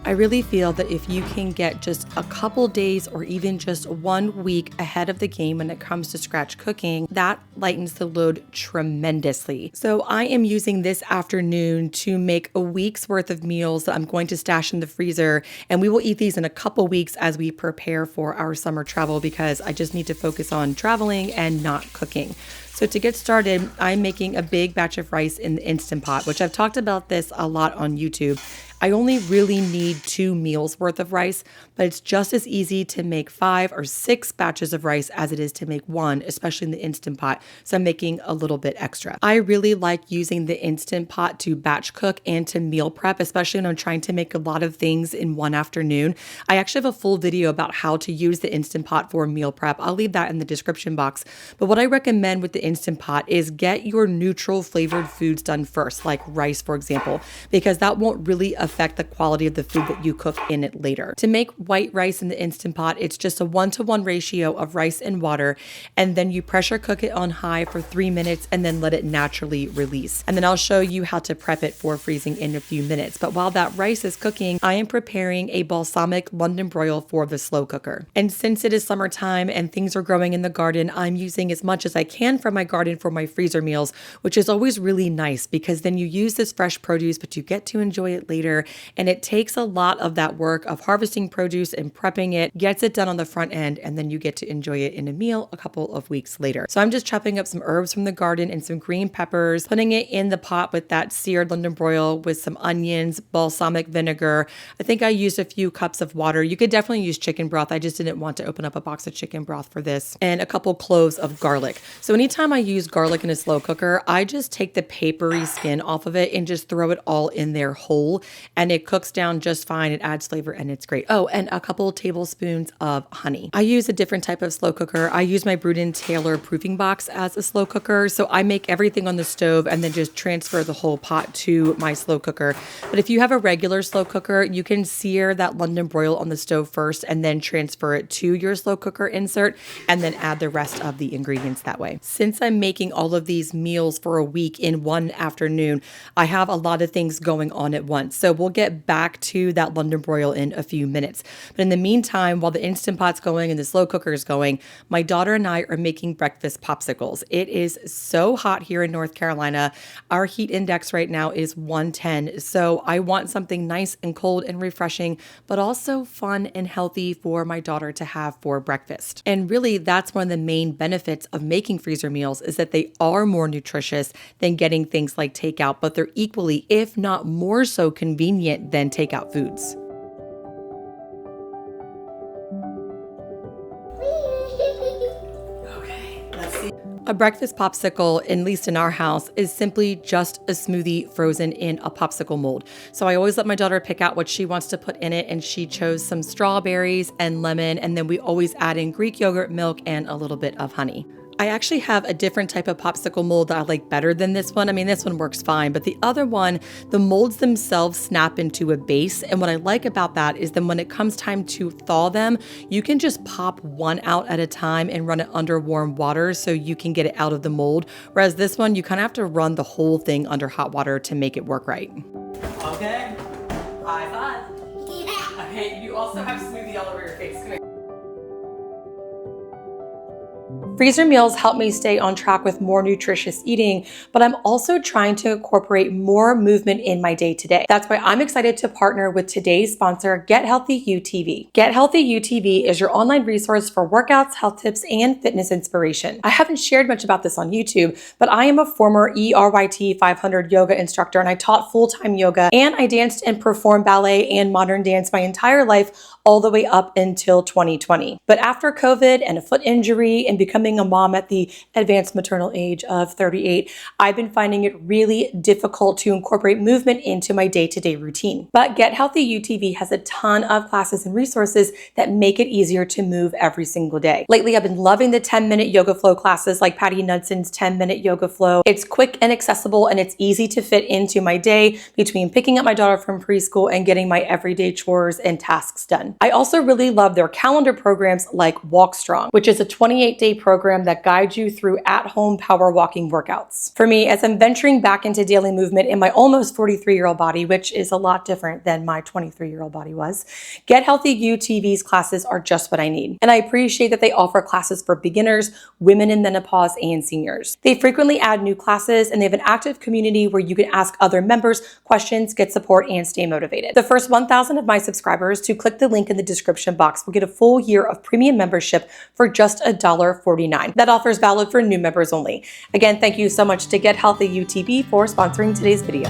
I really feel that if you can get just a couple days or even just 1 week ahead of the game when it comes to scratch cooking, that lightens the load tremendously. So I am using this afternoon to make a week's worth of meals that I'm going to stash in the freezer, and we will eat these in a couple weeks as we prepare for our summer travel because I just need to focus on traveling and not cooking. So to get started, I'm making a big batch of rice in the Instant Pot, which I've talked about this a lot on YouTube. I only really need 2 meals worth of rice, but it's just as easy to make 5 or 6 batches of rice as it is to make 1, especially in the Instant Pot. So I'm making a little bit extra. I really like using the Instant Pot to batch cook and to meal prep, especially when I'm trying to make a lot of things in one afternoon. I actually have a full video about how to use the Instant Pot for meal prep. I'll leave that in the description box. But what I recommend with the Instant Pot is get your neutral flavored foods done first, like rice, for example, because that won't really affect the quality of the food that you cook in it later. To make white rice in the Instant Pot, it's just a 1-to-1 ratio of rice and water, and then you pressure cook it on high for 3 minutes and then let it naturally release. And then I'll show you how to prep it for freezing in a few minutes. But while that rice is cooking, I am preparing a balsamic London broil for the slow cooker. And since it is summertime and things are growing in the garden, I'm using as much as I can from my garden for my freezer meals, which is always really nice because then you use this fresh produce, but you get to enjoy it later. And it takes a lot of that work of harvesting produce and prepping it, gets it done on the front end, and then you get to enjoy it in a meal a couple of weeks later. So I'm just chopping up some herbs from the garden and some green peppers, putting it in the pot with that seared London broil with some onions, balsamic vinegar. I think I used a few cups of water. You could definitely use chicken broth. I just didn't want to open up a box of chicken broth for this. And a couple cloves of garlic. So anytime I use garlic in a slow cooker, I just take the papery skin off of it and just throw it all in there whole. And it cooks down just fine. It adds flavor and it's great. Oh, and a couple tablespoons of honey. I use a different type of slow cooker. I use my Bruden Taylor proofing box as a slow cooker. So I make everything on the stove and then just transfer the whole pot to my slow cooker. But if you have a regular slow cooker, you can sear that London broil on the stove first and then transfer it to your slow cooker insert and then add the rest of the ingredients that way. Since I'm making all of these meals for a week in one afternoon, I have a lot of things going on at once. So we'll get back to that London broil in a few minutes. But in the meantime, while the Instant Pot's going and the slow cooker is going, my daughter and I are making breakfast popsicles. It is so hot here in North Carolina. Our heat index right now is 110. So I want something nice and cold and refreshing, but also fun and healthy for my daughter to have for breakfast. And really, that's one of the main benefits of making freezer meals is that they are more nutritious than getting things like takeout, but they're equally, if not more so, convenient than takeout foods. A breakfast popsicle, at least in our house, is simply just a smoothie frozen in a popsicle mold. So I always let my daughter pick out what she wants to put in it, and she chose some strawberries and lemon, and then we always add in Greek yogurt, milk, and a little bit of honey. I actually have a different type of popsicle mold that I like better than this one. I mean, this one works fine, but the other one, the molds themselves snap into a base. And what I like about that is then when it comes time to thaw them, you can just pop one out at a time and run it under warm water so you can get it out of the mold. Whereas this one, you kind of have to run the whole thing under hot water to make it work right. Okay, high five. Yeah. Okay, you also have smoothie all over your face. Come here. Freezer meals help me stay on track with more nutritious eating, but I'm also trying to incorporate more movement in my day-to-day. That's why I'm excited to partner with today's sponsor, Get Healthy UTV. Get Healthy UTV is your online resource for workouts, health tips, and fitness inspiration. I haven't shared much about this on YouTube, but I am a former ERYT 500 yoga instructor, and I taught full-time yoga, and I danced and performed ballet and modern dance my entire life, all the way up until 2020. But after COVID and a foot injury and becoming a mom at the advanced maternal age of 38, I've been finding it really difficult to incorporate movement into my day-to-day routine. But Get Healthy UTV has a ton of classes and resources that make it easier to move every single day. Lately, I've been loving the 10-minute yoga flow classes like Patty Nudson's 10-minute yoga flow. It's quick and accessible, and it's easy to fit into my day between picking up my daughter from preschool and getting my everyday chores and tasks done. I also really love their calendar programs like Walk Strong, which is a 28-day program program that guides you through at-home power walking workouts. For me, as I'm venturing back into daily movement in my almost 43-year-old body, which is a lot different than my 23-year-old body was, Get Healthy UTV's classes are just what I need. And I appreciate that they offer classes for beginners, women in menopause, and seniors. They frequently add new classes, and they have an active community where you can ask other members questions, get support, and stay motivated. The first 1,000 of my subscribers to click the link in the description box will get a full year of premium membership for just $1.49. That offer is valid for new members only. Again, thank you so much to Get Healthy UTV for sponsoring today's video.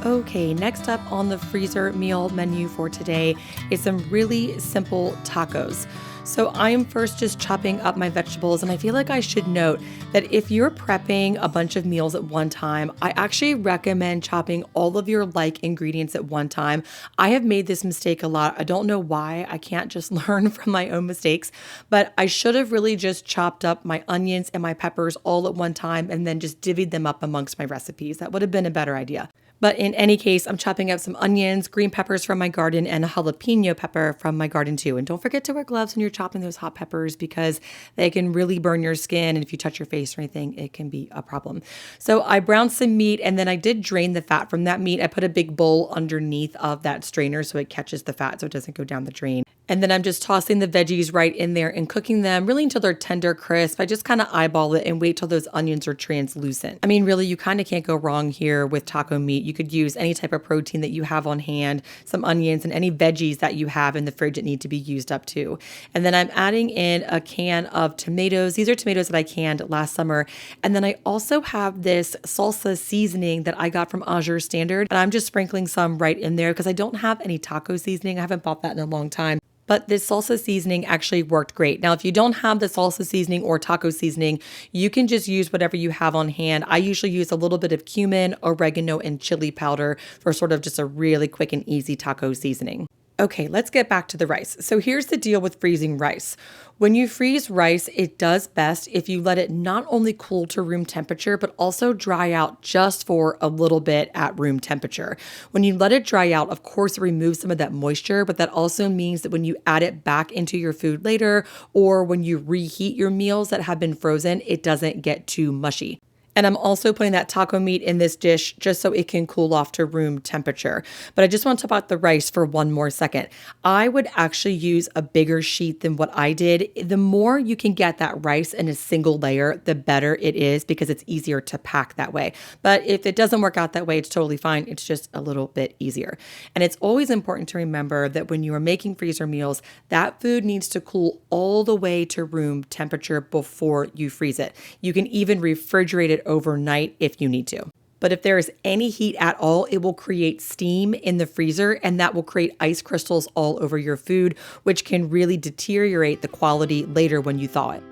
Okay, next up on the freezer meal menu for today is some really simple tacos. So I am first just chopping up my vegetables, and I feel like I should note that if you're prepping a bunch of meals at one time, I actually recommend chopping all of your ingredients at one time. I have made this mistake a lot. I don't know why. I can't just learn from my own mistakes, but I should have really just chopped up my onions and my peppers all at one time and then just divvied them up amongst my recipes. That would have been a better idea. But in any case, I'm chopping up some onions, green peppers from my garden, and a jalapeno pepper from my garden too. And don't forget to wear gloves when you're chopping those hot peppers because they can really burn your skin. And if you touch your face or anything, it can be a problem. So I browned some meat, and then I did drain the fat from that meat. I put a big bowl underneath of that strainer so it catches the fat so it doesn't go down the drain. And then I'm just tossing the veggies right in there and cooking them really until they're tender crisp. I just kind of eyeball it and wait till those onions are translucent. I mean, really, you kind of can't go wrong here with taco meat. You could use any type of protein that you have on hand, some onions, and any veggies that you have in the fridge that need to be used up too. And then I'm adding in a can of tomatoes. These are tomatoes that I canned last summer. And then I also have this salsa seasoning that I got from Azure Standard. And I'm just sprinkling some right in there because I don't have any taco seasoning. I haven't bought that in a long time. But this salsa seasoning actually worked great. Now, if you don't have the salsa seasoning or taco seasoning, you can just use whatever you have on hand. I usually use a little bit of cumin, oregano, and chili powder for sort of just a really quick and easy taco seasoning. Okay, let's get back to the rice. So here's the deal with freezing rice. When you freeze rice, it does best if you let it not only cool to room temperature, but also dry out just for a little bit at room temperature. When you let it dry out, of course, it removes some of that moisture, but that also means that when you add it back into your food later, or when you reheat your meals that have been frozen, it doesn't get too mushy. And I'm also putting that taco meat in this dish just so it can cool off to room temperature. But I just want to talk about the rice for one more second. I would actually use a bigger sheet than what I did. The more you can get that rice in a single layer, the better it is because it's easier to pack that way. But if it doesn't work out that way, it's totally fine. It's just a little bit easier. And it's always important to remember that when you are making freezer meals, that food needs to cool all the way to room temperature before you freeze it. You can even refrigerate it overnight if you need to. But if there is any heat at all, it will create steam in the freezer, and that will create ice crystals all over your food, which can really deteriorate the quality later when you thaw it.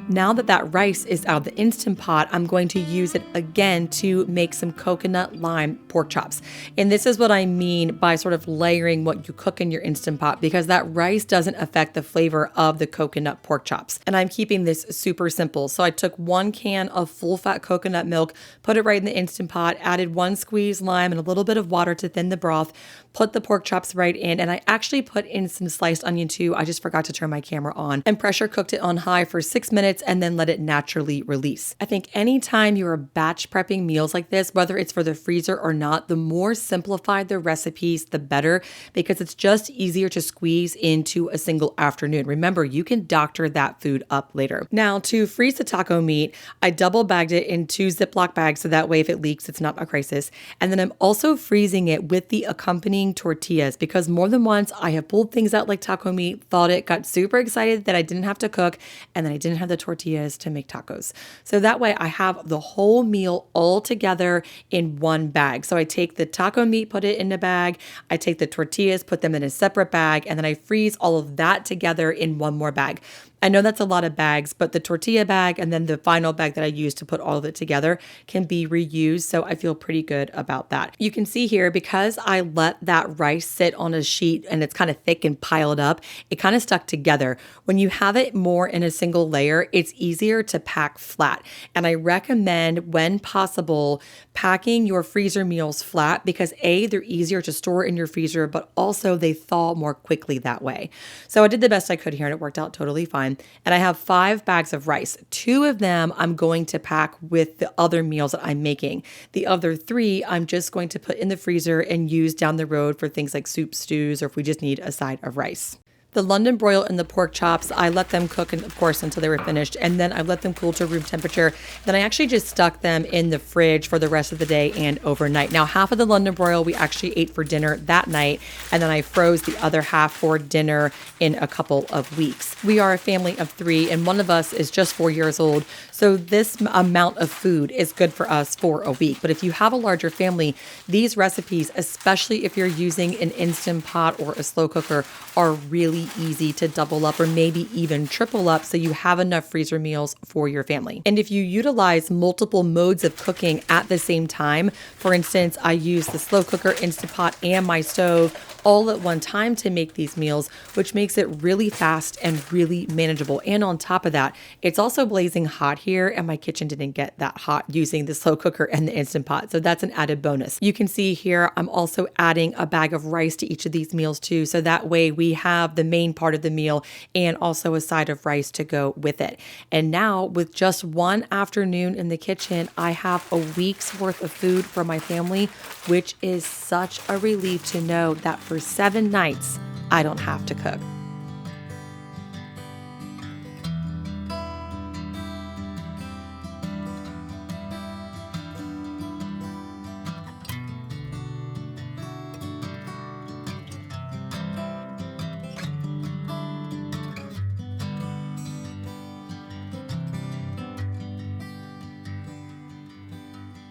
Now that that rice is out of the Instant Pot, I'm going to use it again to make some coconut lime pork chops. And this is what I mean by sort of layering what you cook in your Instant Pot, because that rice doesn't affect the flavor of the coconut pork chops. And I'm keeping this super simple. So I took 1 can of full fat coconut milk, put it right in the Instant Pot, added 1 squeeze lime and a little bit of water to thin the broth, put the pork chops right in, and I actually put in some sliced onion too. I just forgot to turn my camera on, and pressure cooked it on high for 6 minutes and then let it naturally release. I think anytime you're batch prepping meals like this, whether it's for the freezer or not, the more simplified the recipes, the better, because it's just easier to squeeze into a single afternoon. Remember, you can doctor that food up later. Now, to freeze the taco meat, I double bagged it in 2 Ziploc bags so that way if it leaks, it's not a crisis. And then I'm also freezing it with the accompanying tortillas because more than once I have pulled things out like taco meat, thawed it, got super excited that I didn't have to cook, and then I didn't have the tortillas to make tacos. So that way I have the whole meal all together in one bag. So I take the taco meat, put it in a bag, I take the tortillas, put them in a separate bag, and then I freeze all of that together in one more bag. I know that's a lot of bags, but the tortilla bag and then the final bag that I use to put all of it together can be reused. So I feel pretty good about that. You can see here, because I let that rice sit on a sheet and it's kind of thick and piled up, it kind of stuck together. When you have it more in a single layer, it's easier to pack flat. And I recommend, when possible, packing your freezer meals flat because A, they're easier to store in your freezer, but also they thaw more quickly that way. So I did the best I could here and it worked out totally fine. And I have 5 bags of rice. 2 of them I'm going to pack with the other meals that I'm making. The other 3 I'm just going to put in the freezer and use down the road for things like soup, stews, or if we just need a side of rice. The London broil and the pork chops, I let them cook, and of course, until they were finished, and then I let them cool to room temperature. Then I actually just stuck them in the fridge for the rest of the day and overnight. Now, half of the London broil we actually ate for dinner that night, and then I froze the other half for dinner in a couple of weeks. We are a family of 3, and one of us is just 4 years old, so this amount of food is good for us for a week. But if you have a larger family, these recipes, especially if you're using an Instant Pot or a slow cooker, are really easy to double up or maybe even triple up so you have enough freezer meals for your family. And if you utilize multiple modes of cooking at the same time, for instance, I use the slow cooker, Instant Pot, and my stove all at one time to make these meals, which makes it really fast and really manageable. And on top of that, it's also blazing hot here, and my kitchen didn't get that hot using the slow cooker and the Instant Pot. So that's an added bonus. You can see here, I'm also adding a bag of rice to each of these meals too. So that way we have the main part of the meal and also a side of rice to go with it. And now with just one afternoon in the kitchen, I have a week's worth of food for my family, which is such a relief to know that for 7 nights, I don't have to cook.